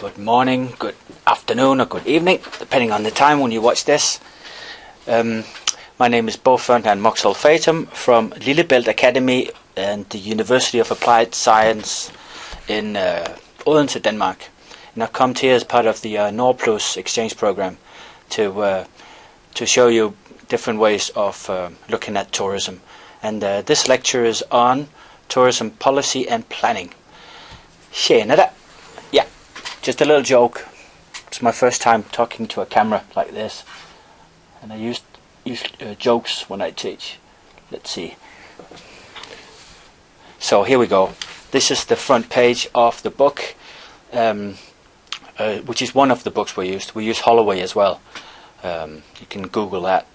Good morning, good afternoon or good evening, depending on the time when you watch this. My name is Bo Ferdinand Moxhol Fatum from Lillebælt Academy and the University of Applied Science in Odense, Denmark. And I've come here as part of the NordPlus exchange program to show you different ways of looking at tourism. And this lecture is on tourism policy and planning. Tjena där! Yeah, just a little joke. It's my first time talking to a camera like this. And I use jokes when I teach. Let's see. So here we go. This is the front page of the book, which is one of the books we used. We use Holloway as well. You can Google that.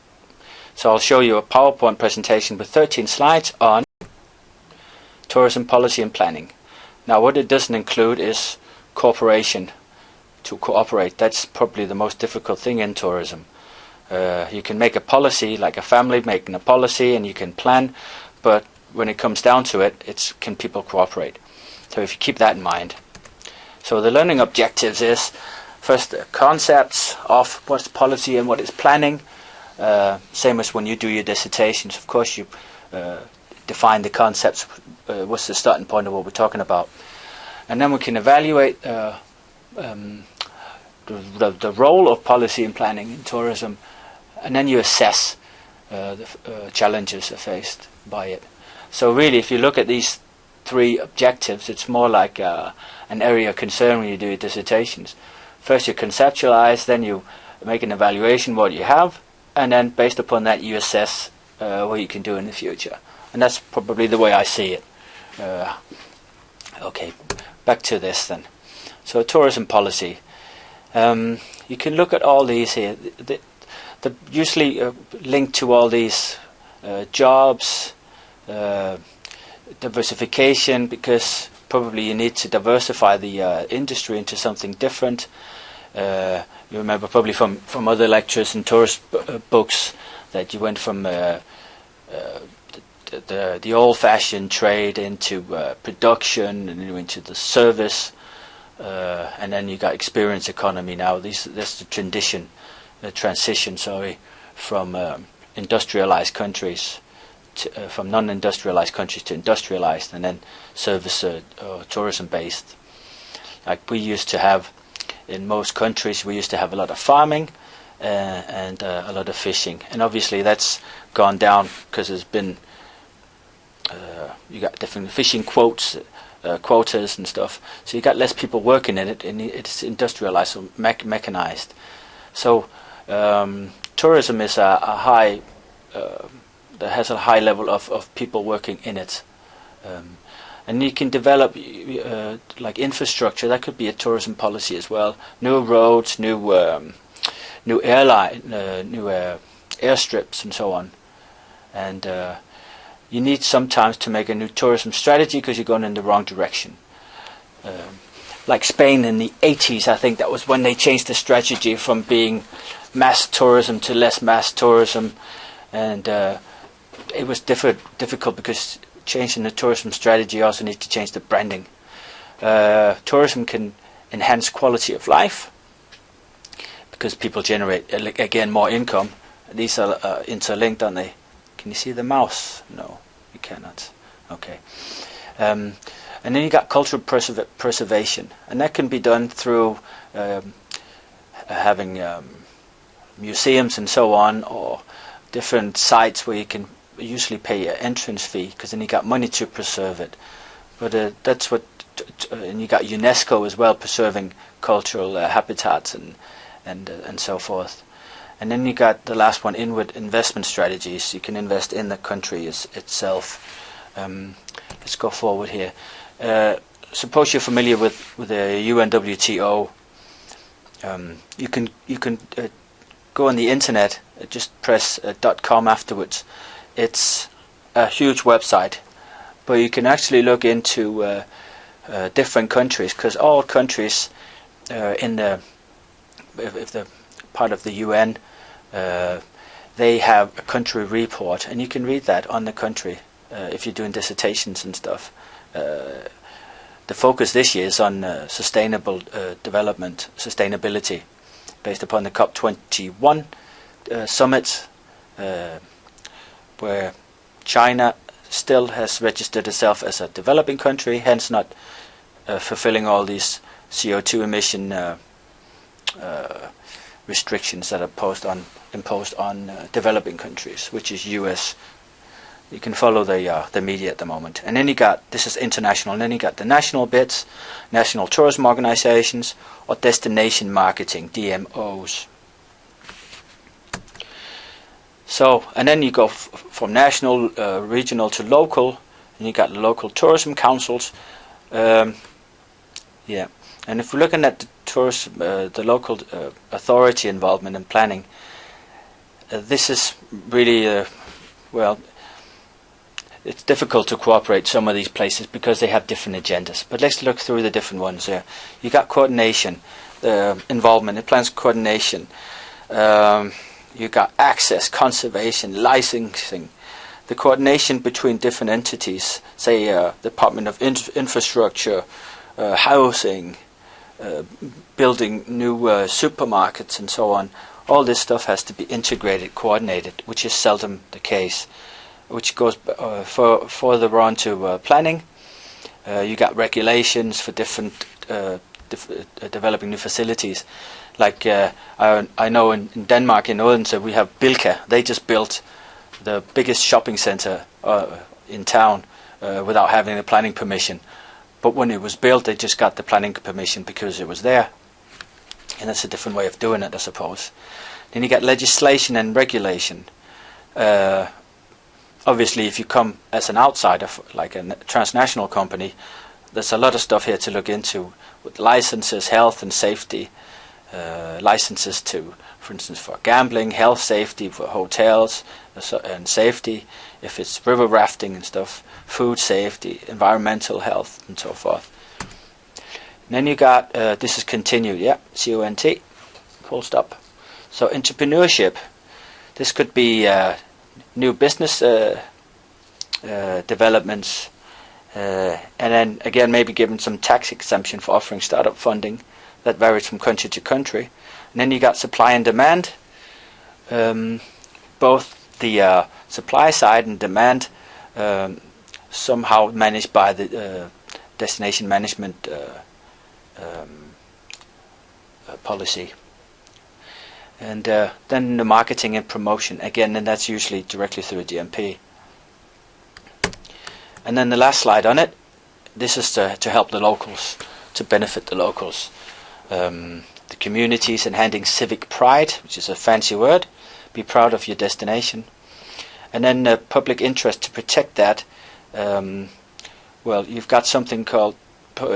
So I'll show you a PowerPoint presentation with 13 slides on tourism policy and planning. Now what it doesn't include is cooperation, to cooperate. That's probably the most difficult thing in tourism. You can make a policy, like a family making a policy, and you can plan, but when it comes down to it, it's can people cooperate? So if you keep that in mind. So the learning objectives is, first, the concepts of what's policy and what is planning. Same as when you do your dissertations. Of course, you define the concepts, what's the starting point of what we're talking about. And then we can evaluate the role of policy and planning in tourism, and then you assess the challenges faced by it. So really, if you look at these three objectives, it's more like an area of concern when you do your dissertations. First you conceptualize, then you make an evaluation what you have, and then based upon that you assess what you can do in the future. And that's probably the way I see it. Okay, back to this then. So tourism policy. You can look at all these here. The usually linked to all these jobs, diversification, because probably you need to diversify the industry into something different. You remember probably from other lectures and tourist books that you went from the old-fashioned trade into production, and then you went to the service, and then you got experience economy now. That's the transition from industrialized countries from non-industrialized countries to industrialized, and then service or tourism based. Like we used to have in most countries, we used to have a lot of farming and a lot of fishing, and obviously that's gone down because there's been you got different fishing quotas and stuff, so you got less people working in it, and it's industrialized, so mechanized. So tourism is a high that has a high level of people working in it, and you can develop like infrastructure. That could be a tourism policy as well. New roads, new airstrips, and so on. And you need sometimes to make a new tourism strategy because you're going in the wrong direction. Like Spain in the 80s, I think that was when they changed the strategy from being mass tourism to less mass tourism, and it was difficult because changing the tourism strategy also needs to change the branding. Tourism can enhance quality of life because people generate again more income. These are interlinked, aren't they? Can you see the mouse? No, you cannot. Okay. And then you got cultural preservation, and that can be done through having museums and so on, or different sites where you can usually pay an entrance fee, because then you got money to preserve it. But that's what, and you got UNESCO as well, preserving cultural habitats and so forth. And then you got the last one, inward investment strategies. You can invest in the country itself. Let's go forward here. Suppose you're familiar with the UNWTO. You can go on the internet. Just press .com afterwards. It's a huge website, but you can actually look into different countries, because all countries if they're part of the UN, they have a country report, and you can read that on the country if you're doing dissertations and stuff. the focus this year is on sustainable sustainability, based upon the COP21 summit, where China still has registered itself as a developing country, hence not fulfilling all these CO2 emission restrictions that are imposed on developing countries, which is US. You can follow the media at the moment. And then you got, this is international, and then you got the national bits, national tourism organizations, or destination marketing, DMOs. So, and then you go from national, regional to local, and you got local tourism councils. Yeah, and if we're looking at the tourism, the local authority involvement in planning, this is really, well, it's difficult to cooperate some of these places because they have different agendas. But let's look through the different ones here. You got coordination, involvement, it plans coordination. You got access, conservation, licensing, the coordination between different entities, say Department of Infrastructure, housing, building new supermarkets and so on. All this stuff has to be integrated, coordinated, which is seldom the case. Which goes further on to planning. You got regulations for different developing new facilities. Like I know in Denmark, in Odense, we have Bilka. They just built the biggest shopping center in town without having a planning permission. But when it was built, they just got the planning permission because it was there. And that's a different way of doing it, I suppose. Then you got legislation and regulation. Obviously, if you come as an outsider, like a transnational company, there's a lot of stuff here to look into, with licenses, health and safety, licenses to, for instance, for gambling, health safety, for hotels and safety, if it's river rafting and stuff, food safety, environmental health and so forth. And then you got, this is continued, yeah, CONT, full stop. So entrepreneurship, this could be new business developments, and then again maybe given some tax exemption for offering startup funding. That varies from country to country. And then you got supply and demand, both the supply side and demand somehow managed by the destination management policy. And then the marketing and promotion, again, and that's usually directly through a DMP. And then the last slide on it, this is to help the locals, to benefit the locals. The communities enhancing civic pride, which is a fancy word, be proud of your destination. And then public interest to protect that. Well, you've got something called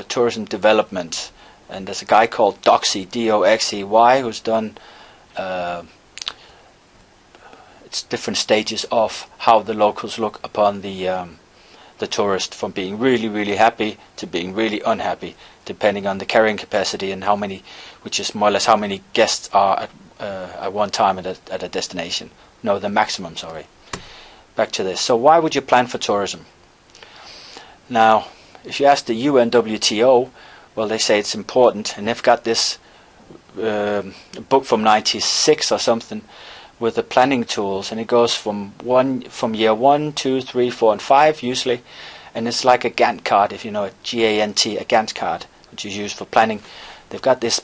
tourism development, and there's a guy called Doxey, D-O-X-E-Y, who's done it's different stages of how the locals look upon the tourist, from being really, really happy to being really unhappy, depending on the carrying capacity and how many, which is more or less how many guests are at one time at a destination. No, the maximum, sorry. Back to this. So why would you plan for tourism? Now, if you ask the UNWTO, well, they say it's important, and they've got this book from '96 or something with the planning tools, and it goes from year 1, 2, 3, 4, and 5 usually, and it's like a Gantt card, if you know it, G-A-N-T, a Gantt card, which is used for planning. They've got this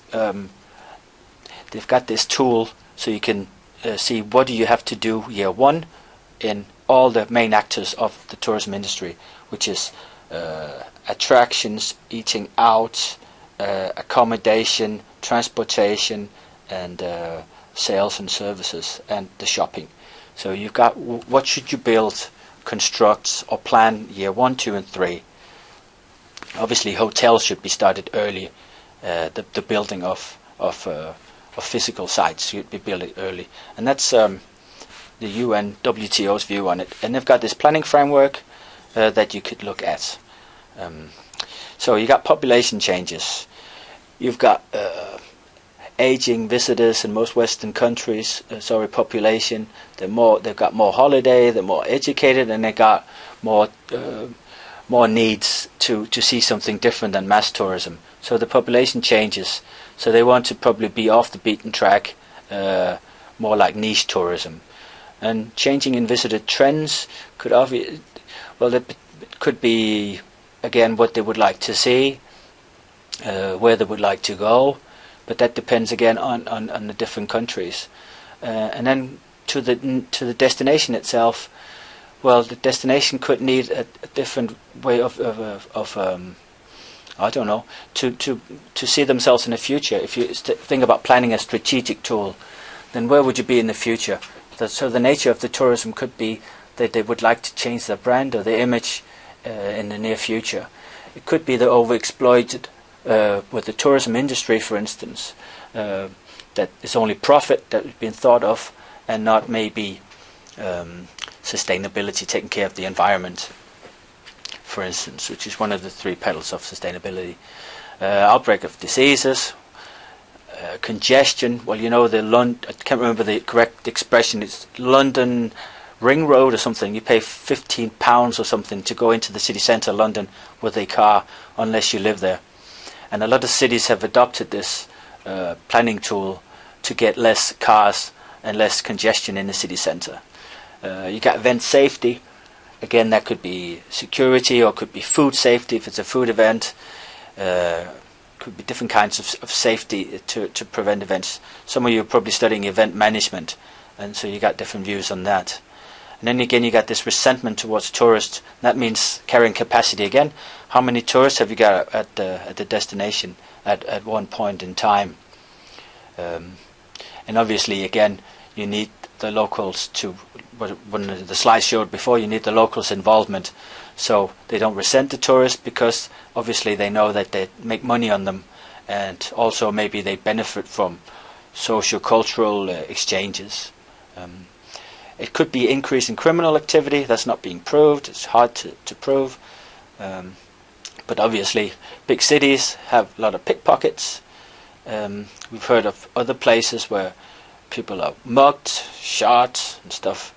tool so you can see what do you have to do year 1 in all the main actors of the tourism industry, which is attractions, eating out, accommodation, transportation, and sales and services, and the shopping. So you've got what should you build, construct, or plan year 1, 2, and 3. Obviously, hotels should be started early. The building of physical sites should be built early, and that's the UNWTO's view on it. And they've got this planning framework that you could look at. So you got population changes. You've got aging visitors in most Western countries. Population. They've got more holiday. They're more educated, and they got more more needs to see something different than mass tourism. So the population changes. So they want to probably be off the beaten track, more like niche tourism. And changing in visitor trends could it could be again what they would like to see, where they would like to go, but that depends again on the different countries. And then to the destination itself, well, the destination could need a different way of I don't know, to see themselves in the future. If you think about planning a strategic tool, then where would you be in the future? So the nature of the tourism could be that they would like to change their brand or their image in the near future. It could be they're overexploited with the tourism industry, for instance, that it's only profit that has been thought of and not maybe sustainability, taking care of the environment, for instance, which is one of the 3 pillars of sustainability. Outbreak of diseases, congestion. Well, I can't remember the correct expression. It's London Ring Road or something. You pay £15 or something to go into the city centre of London with a car unless you live there. And a lot of cities have adopted this planning tool to get less cars and less congestion in the city centre. You got event safety. Again, that could be security or could be food safety if it's a food event. Could be different kinds of safety to prevent events. Some of you are probably studying event management, and so you got different views on that. And then again, you got this resentment towards tourists. That means carrying capacity again. How many tourists have you got at the destination at one point in time? And obviously, again, you need the locals to. When the slide showed before, you need the locals' involvement, so they don't resent the tourists because obviously they know that they make money on them, and also maybe they benefit from socio-cultural exchanges. It could be increase in criminal activity. That's not being proved. It's hard to prove. But obviously, big cities have a lot of pickpockets. We've heard of other places where people are mugged, shot, and stuff.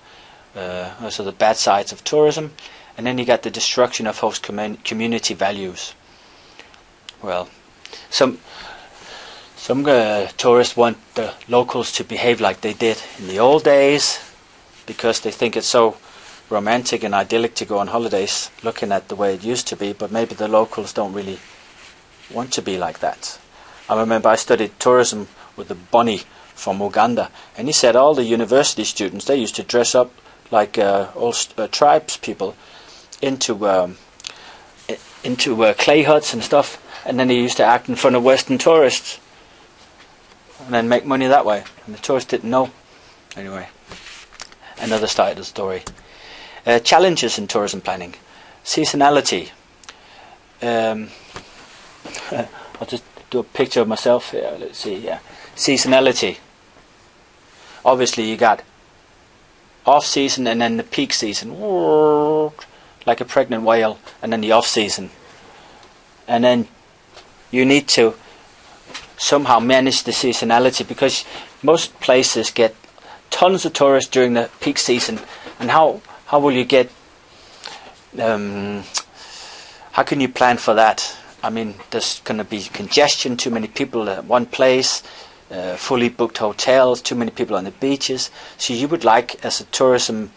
Those are the bad sides of tourism. And then you got the destruction of host community values. Well, some tourists want the locals to behave like they did in the old days because they think it's so romantic and idyllic to go on holidays looking at the way it used to be, but maybe the locals don't really want to be like that. I remember I studied tourism with a bunny from Uganda, and he said all the university students, they used to dress up like old tribes people into clay huts and stuff, and then they used to act in front of Western tourists and then make money that way, and the tourists didn't know. Anyway, another side of the story. Challenges in tourism planning. Seasonality. I'll just do a picture of myself here. Let's see. Yeah, seasonality. Obviously, you got off season and then the peak season, like a pregnant whale, and then the off season, and then you need to somehow manage the seasonality because most places get tons of tourists during the peak season, and how will you get how can you plan for that? I mean, there's going to be congestion, too many people at one place, fully booked hotels, too many people on the beaches. So you would like, as a tourism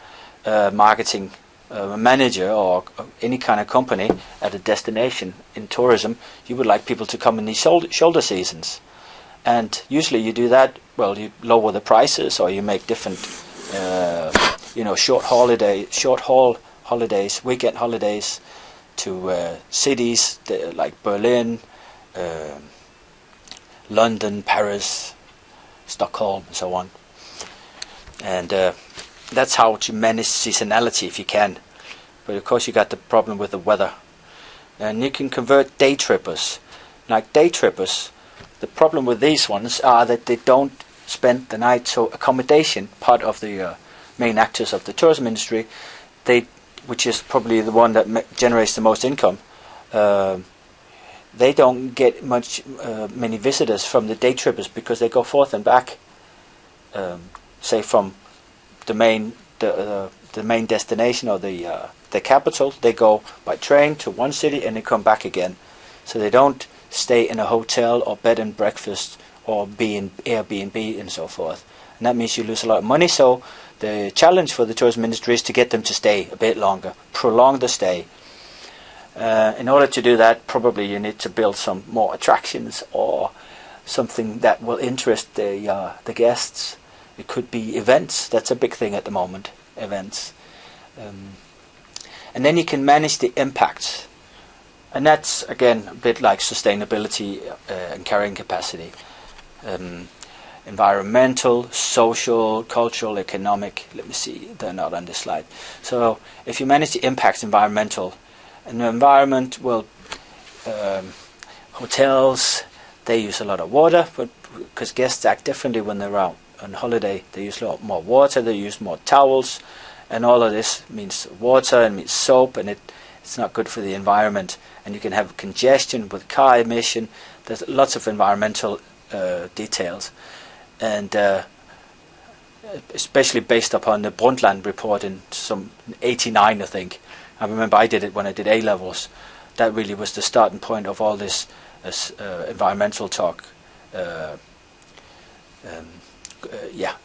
marketing manager or any kind of company at a destination in tourism, you would like people to come in these shoulder seasons. And usually you do that, well, you lower the prices or you make different, short haul holidays, weekend holidays to cities like Berlin, London, Paris, Stockholm, and so on. And that's how to manage seasonality if you can. But of course you got the problem with the weather. And you can convert day trippers. Like day trippers, the problem with these ones are that they don't spend the night. So accommodation, part of the main actors of the tourism industry, which is probably the one that generates the most income, they don't get many visitors from the day trippers because they go forth and back, say from the main destination or the the capital, they go by train to one city and they come back again. So they don't stay in a hotel or bed and breakfast or be in Airbnb and so forth. And that means you lose a lot of money. So the challenge for the tourism industry is to get them to stay a bit longer, prolong the stay. In order to do that, probably you need to build some more attractions or something that will interest the guests. It could be events. That's a big thing at the moment, events. And then you can manage the impacts. And that's, again, a bit like sustainability and carrying capacity. Environmental, social, cultural, economic. Let me see, they're not on this slide. So if you manage the impacts, environmental, and the environment, well, hotels, they use a lot of water, but because guests act differently when they're out on holiday. They use a lot more water, they use more towels, and all of this means water and means soap, and it's not good for the environment. And you can have congestion with car emission. There's lots of environmental details, and especially based upon the Brundtland report in some 89, I think. I remember I did it when I did A-levels. That really was the starting point of all this environmental talk. Yeah.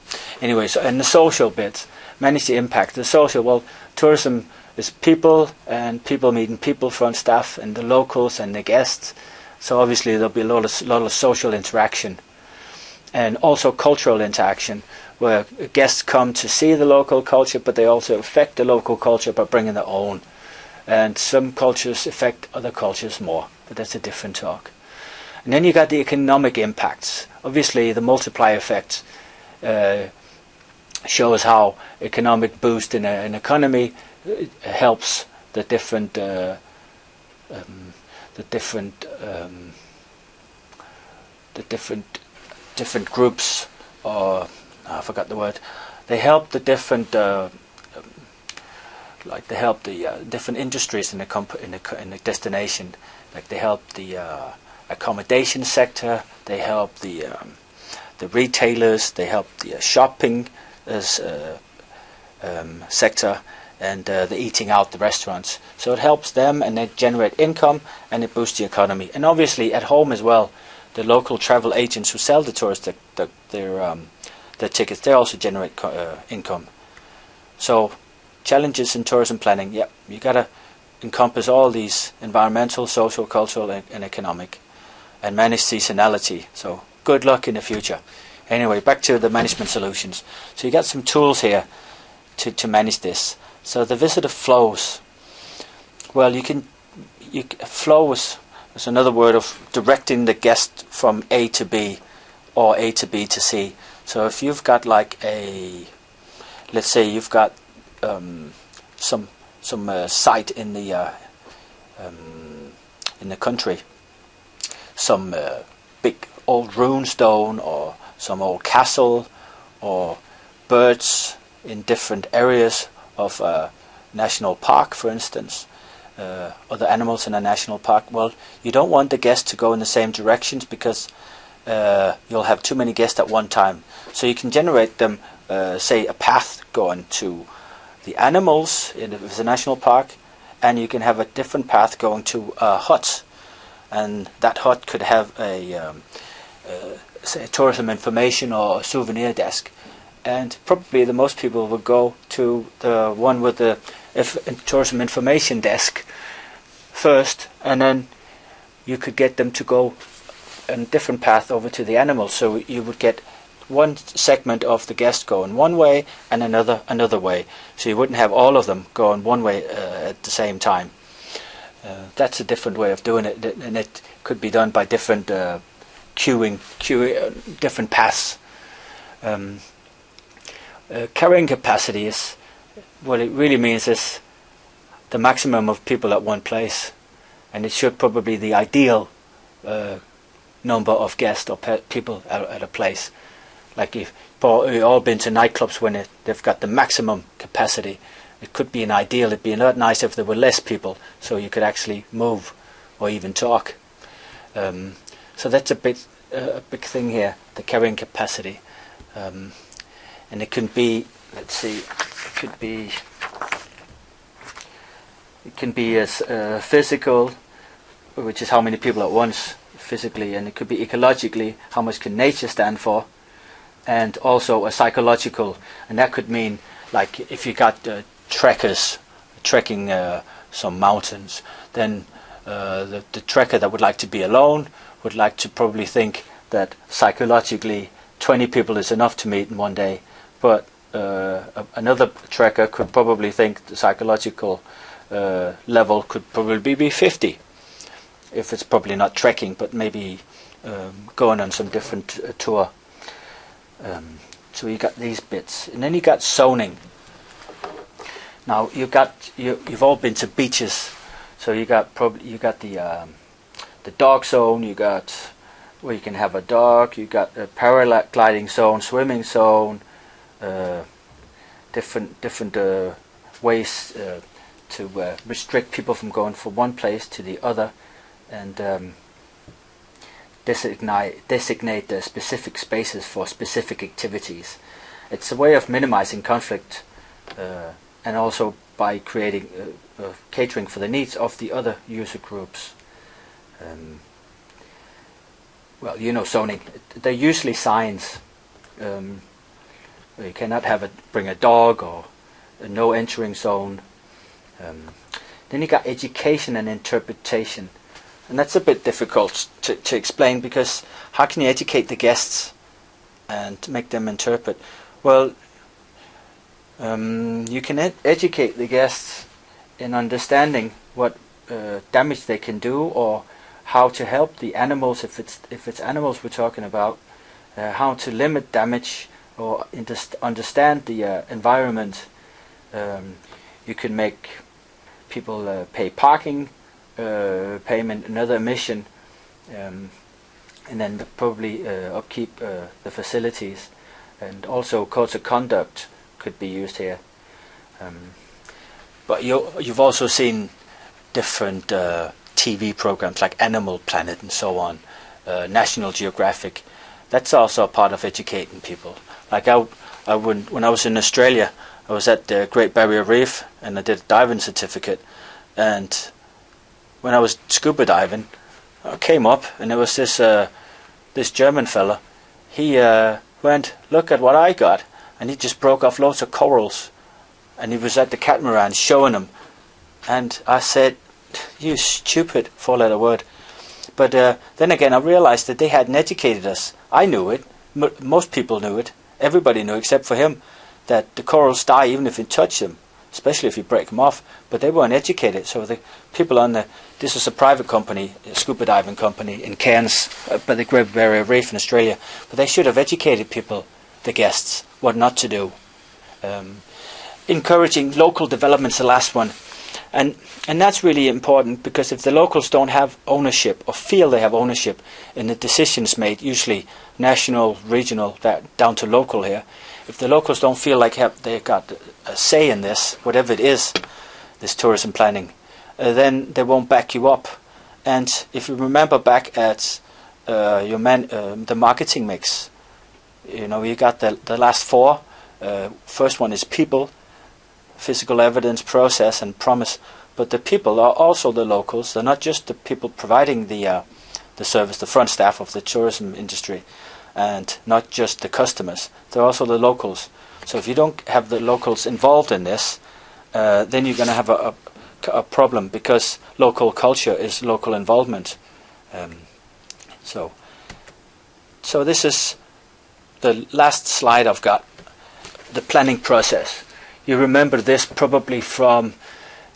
Anyway, so and the social bit, manage the impact. The social, well, tourism is people, and people meeting people, front staff, and the locals and the guests. So obviously there'll be a lot of social interaction, and also cultural interaction, where guests come to see the local culture, but they also affect the local culture by bringing their own. And some cultures affect other cultures more, but that's a different talk. And then you got the economic impacts. Obviously, the multiplier effect shows how economic boost in an economy helps the different different groups, or I forgot the word. They help the different different industries in the destination. Like they help the accommodation sector. They help the retailers. They help the shopping sector, and the eating out, the restaurants. So it helps them, and they generate income, and it boosts the economy. And obviously at home as well, the local travel agents who sell the tourists their tickets, they also generate income. So challenges in tourism planning, yeah, you got to encompass all these: environmental, social, cultural, and economic, and manage seasonality. So good luck in the future. Anyway, back to the management solutions. So you got some tools here to manage this. So the visitor flows. Well, flow is another word of directing the guest from A to B, or A to B to C. So if you've got like let's say you've got some site in the country, some big old rune stone, or some old castle, or birds in different areas of a national park, for instance, other animals in a national park. Well, you don't want the guests to go in the same directions, because you'll have too many guests at one time. So you can generate them, say, a path going to the animals if it's a national park, and you can have a different path going to a hut, and that hut could have say a tourism information or a souvenir desk, and probably the most people will go to the one with the tourism information desk first, and then you could get them to go a different path over to the animals. So you would get one segment of the guest going one way and another way, so you wouldn't have all of them going one way at the same time. That's a different way of doing it, and it could be done by different queuing different paths. Carrying capacity is, what it really means is the maximum of people at one place, and it should probably be the ideal number of guests or people at a place. Like if you've all been to nightclubs when they've got the maximum capacity, it could be an ideal. It'd be a lot nicer if there were less people, so you could actually move or even talk. So that's a big thing here, the carrying capacity. And it can be, let's see, it could be It can be as physical, which is how many people at once physically, and it could be ecologically, how much can nature stand for, and also a psychological, and that could mean like if you got trekkers trekking some mountains, then the trekker that would like to be alone would like to probably think that psychologically 20 people is enough to meet in one day, but another trekker could probably think the psychological level could probably be 50, if it's probably not trekking but maybe going on some different tour. So you got these bits, and then you got zoning. Now you've all been to beaches, so you got the dog zone. You got where you can have a dog. You got a paragliding zone, swimming zone, different ways to restrict people from going from one place to the other, and designate the specific spaces for specific activities. It's a way of minimizing conflict, and also by creating catering for the needs of the other user groups. Well, you know, zoning. They're usually signs. You cannot bring a dog, or a no entering zone. Then you got education and interpretation. And that's a bit difficult to explain, because how can you educate the guests and make them interpret? Well, you can educate the guests in understanding what damage they can do, or how to help the animals, if it's animals we're talking about, how to limit damage, or understand the environment. You can make people pay parking payment, another emission, and then probably upkeep the facilities, and also codes of conduct could be used here. But you've also seen different TV programs like Animal Planet and so on, National Geographic. That's also a part of educating people. Like when I was in Australia, I was at the Great Barrier Reef and I did a diving certificate, and when I was scuba diving, I came up and there was this German fella. He went, "Look at what I got," and he just broke off loads of corals, and he was at the catamaran showing them, and I said, "You stupid 4-letter word." But then again, I realized that they hadn't educated us. I knew it. Most people knew it. Everybody knew except for him, that the corals die even if you touch them, especially if you break them off. But they weren't educated. So the people this is a private company, a scuba diving company in Cairns, by the Great Barrier Reef in Australia. But they should have educated people, the guests, what not to do. Encouraging local development's the last one. And that's really important, because if the locals don't have ownership, or feel they have ownership in the decisions made, usually national, regional, down to local here, if the locals don't feel like they've got a say in this, whatever it is, this tourism planning, then they won't back you up. And if you remember back at the marketing mix, you got the last four. First one is people, physical evidence, process, and promise. But the people are also the locals. They're not just the people providing the service, the front staff of the tourism industry, and not just the customers. They're also the locals. So if you don't have the locals involved in this, then you're going to have a problem, because local culture is local involvement. So this is the last slide I've got, the planning process. You remember this probably from,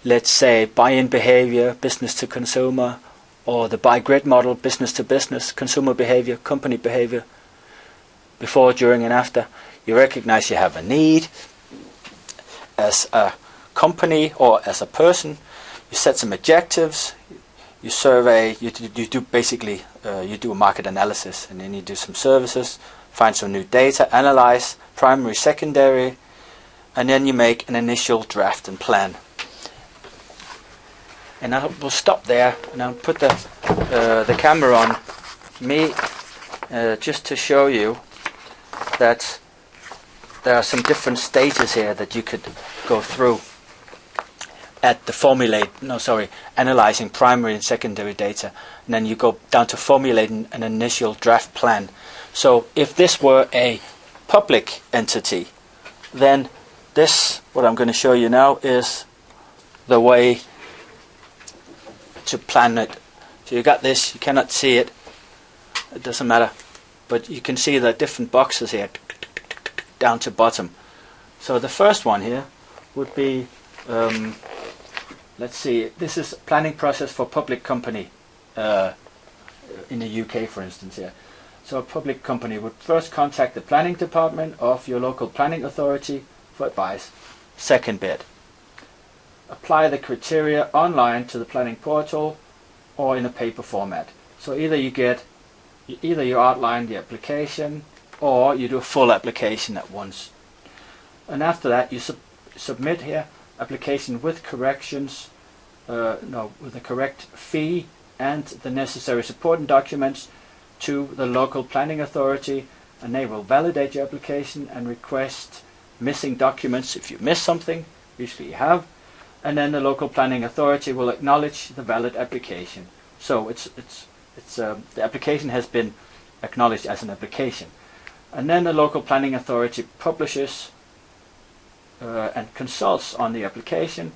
let's say, buy-in behavior, business to consumer, or the buy-grid model, business to business, consumer behavior, company behavior, before, during, and after. You recognize you have a need as a company or as a person. You set some objectives. You survey. You do basically you do a market analysis, and then you do some services, find some new data, analyze primary, secondary, and then you make an initial draft and plan. And we'll stop there, and I'll put the camera on me just to show you that there are some different stages here that you could go through. at the analyzing primary and secondary data, and then you go down to formulating an initial draft plan. So if this were a public entity, then this, what I'm going to show you now, is the way to plan it. So you got this, you cannot see it, it doesn't matter, but you can see the different boxes here, down to bottom. So the first one here would be, let's see, this is planning process for public company in the UK, for instance here. So a public company would first contact the planning department of your local planning authority for advice. Second bit, apply the criteria online to the planning portal or in a paper format. So either you outline the application or you do a full application at once. And after that you submit here application with corrections, with the correct fee and the necessary supporting documents to the local planning authority, and they will validate your application and request missing documents if you miss something. Usually you have, and then the local planning authority will acknowledge the valid application. So the application has been acknowledged as an application, and then the local planning authority publishes and consults on the application,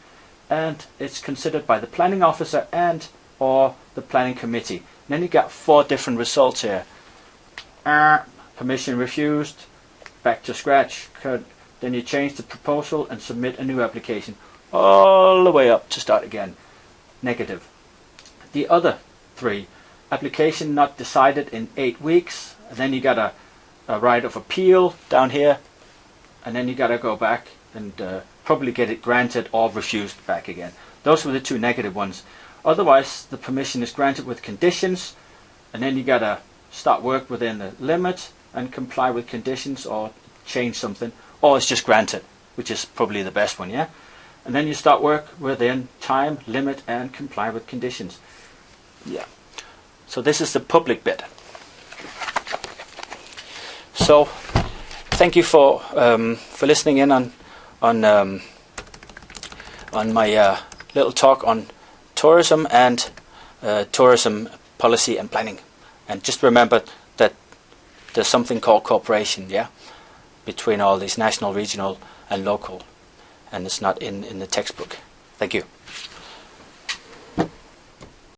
and it's considered by the planning officer and or the planning committee. And then you got 4 different results here. Permission refused, back to scratch. Then you change the proposal and submit a new application, all the way up to start again. Negative. The other 3, application not decided in 8 weeks, and then you got a right of appeal down here, and then you got to go back and probably get it granted or refused back again. Those were the 2 negative ones. Otherwise the permission is granted with conditions, and then you got to start work within the limit and comply with conditions or change something, or it's just granted, which is probably the best one, yeah? And then you start work within time, limit, and comply with conditions. Yeah. So this is the public bit. So thank you for listening in on my little talk on tourism and tourism policy and planning. And just remember that there's something called cooperation, yeah, between all these national, regional, and local, and it's not in the textbook. Thank you.